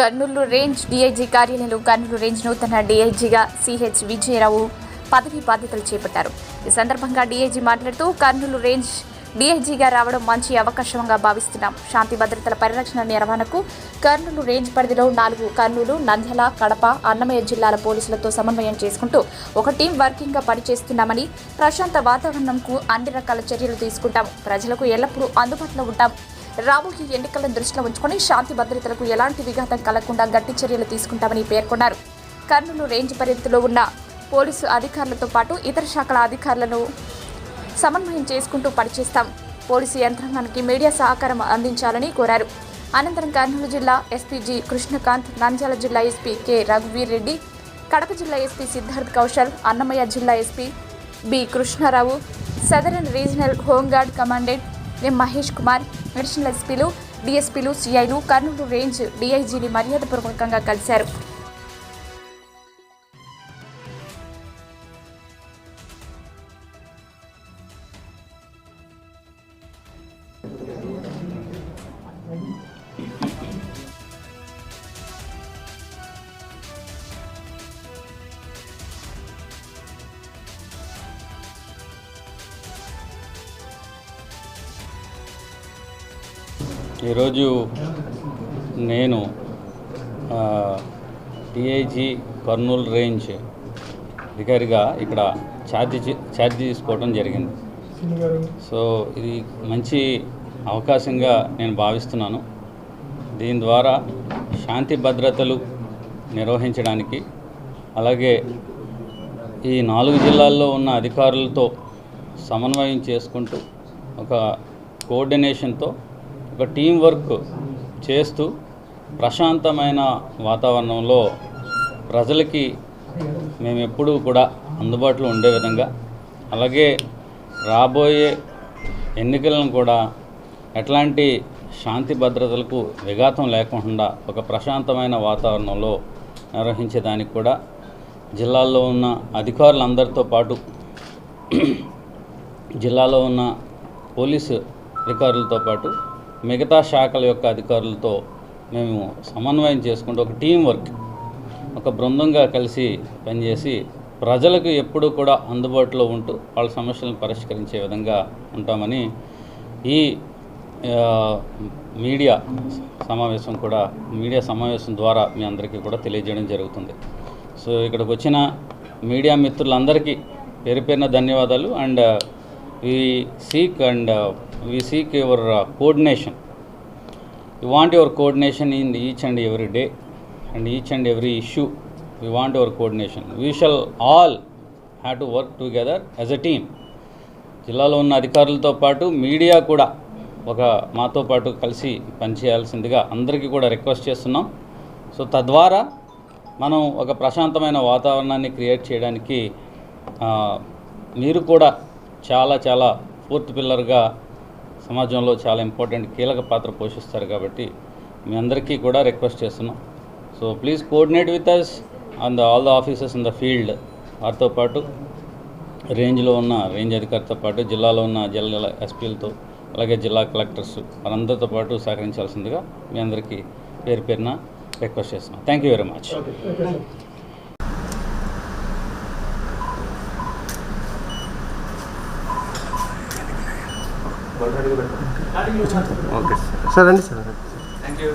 Kurnool range DIG కార్యాలయంలో Kurnool range నూతన డీఐజీగా CH Vijaya Rao పదవి బాధ్యతలు చేపట్టారు. ఈ సందర్భంగా డీఐజీ మాట్లాడుతూ కర్నూలు రేంజ్ డీఐజీగా రావడం మంచి అవకాశంగా భావిస్తున్నాం. శాంతి భద్రతల పరిరక్షణ నిర్వహణకు కర్నూలు రేంజ్ పరిధిలో 4 కర్నూలు, నంద్యాల, కడప, అన్నమయ్య జిల్లాల పోలీసులతో సమన్వయం చేసుకుంటూ ఒక టీం వర్కింగ్గా పనిచేస్తున్నామని, ప్రశాంత వాతావరణంకు అన్ని రకాల చర్యలు తీసుకుంటాం. ప్రజలకు ఎల్లప్పుడూ అందుబాటులో ఉంటాం. రాబోయే ఎన్నికలను దృష్టిలో ఉంచుకొని శాంతి భద్రతలకు ఎలాంటి విఘాతం కలగకుండా గట్టి చర్యలు తీసుకుంటామని పేర్కొన్నారు. కర్నూలు రేంజ్ పరిధిలో ఉన్న పోలీసు అధికారులతో పాటు ఇతర శాఖల అధికారులను సమన్వయం చేసుకుంటూ పనిచేస్తాం. పోలీసు యంత్రాంగానికి మీడియా సహకారం అందించాలని కోరారు. అనంతరం కర్నూలు జిల్లా ఎస్పీ జి కృష్ణకాంత్, నంద్యాల జిల్లా ఎస్పీ కె రఘువీర్ రెడ్డి, కడప జిల్లా ఎస్పీ సిద్ధార్థ్ కౌశల్, అన్నమయ్య జిల్లా SP B Krishnarao, southern regional home guard commandant M Mahesh Kumar, additional ఎస్పీలు, డీఎస్పీలు, సిఐలు కర్నూలు రేంజ్ డీఐజీని మర్యాదపూర్వకంగా కలిశారు. ఈరోజు నేను డిఐజీ కర్నూలు రేంజ్ అధికారిగా ఇక్కడ ఛార్జ్ తీసుకోవడం జరిగింది. సో ఇది మంచి అవకాశంగా నేను భావిస్తున్నాను. దీని ద్వారా శాంతి భద్రతలు నిర్వహించడానికి, అలాగే ఈ 4 జిల్లాల్లో ఉన్న అధికారులతో సమన్వయం చేసుకుంటూ ఒక కోఆర్డినేషన్తో ఒక టీం వర్క్ చేస్తూ ప్రశాంతమైన వాతావరణంలో ప్రజలకి మేము ఎప్పుడూ కూడా అందుబాటులో ఉండే విధంగా, అలాగే రాబోయే ఎన్నికలను కూడా ఎట్లాంటి శాంతి భద్రతలకు విఘాతం లేకుండా ఒక ప్రశాంతమైన వాతావరణంలో నిర్వహించేదానికి కూడా జిల్లాల్లో ఉన్న అధికారులందరితో పాటు జిల్లాలో ఉన్న పోలీసు అధికారులతో పాటు మిగతా శాఖల యొక్క అధికారులతో మేము సమన్వయం చేసుకుంటూ ఒక టీం వర్క్, ఒక బృందంగా కలిసి పనిచేసి ప్రజలకు ఎప్పుడూ కూడా అందుబాటులో ఉంటూ వాళ్ళ సమస్యలను పరిష్కరించే విధంగా ఉంటామని ఈ మీడియా సమావేశం ద్వారా మీ అందరికీ కూడా తెలియజేయడం జరుగుతుంది. సో ఇక్కడికి వచ్చిన మీడియా మిత్రులందరికీ పేరు పేరున ధన్యవాదాలు. And we seek your coordination. We want your coordination in each and every day and each and every issue. We want your coordination. We shall all have to work together as a team. జిల్లాలో ఉన్న అధికారులతో పాటు media కూడా మాతో పాటు కలిసి పనిచేయాల్సిందిగా అందరికీ కూడా రిక్వెస్ట్ చేస్తున్నాం. సో తద్వారా మనం ఒక ప్రశాంతమైన వాతావరణాన్ని క్రియేట్ చేయడానికి మీరు కూడా చాలా ఫోర్త్ పిల్లర్గా సమాజంలో చాలా ఇంపార్టెంట్ కీలక పాత్ర పోషిస్తారు కాబట్టి మీ అందరికీ కూడా రిక్వెస్ట్ చేస్తున్నాం. So please coordinate with us on all the officers in the field. వారితో పాటు రేంజ్లో ఉన్న రేంజ్ అధికారితో పాటు జిల్లాలో ఉన్న జిల్లా ఎస్పీలతో, అలాగే జిల్లా కలెక్టర్స్ వారందరితో పాటు సహకరించాల్సిందిగా మీ అందరికీ పేరు పేరున రిక్వెస్ట్ చేస్తున్నాం. Thank you very much. Okay sir, రండి సార్. Thank you.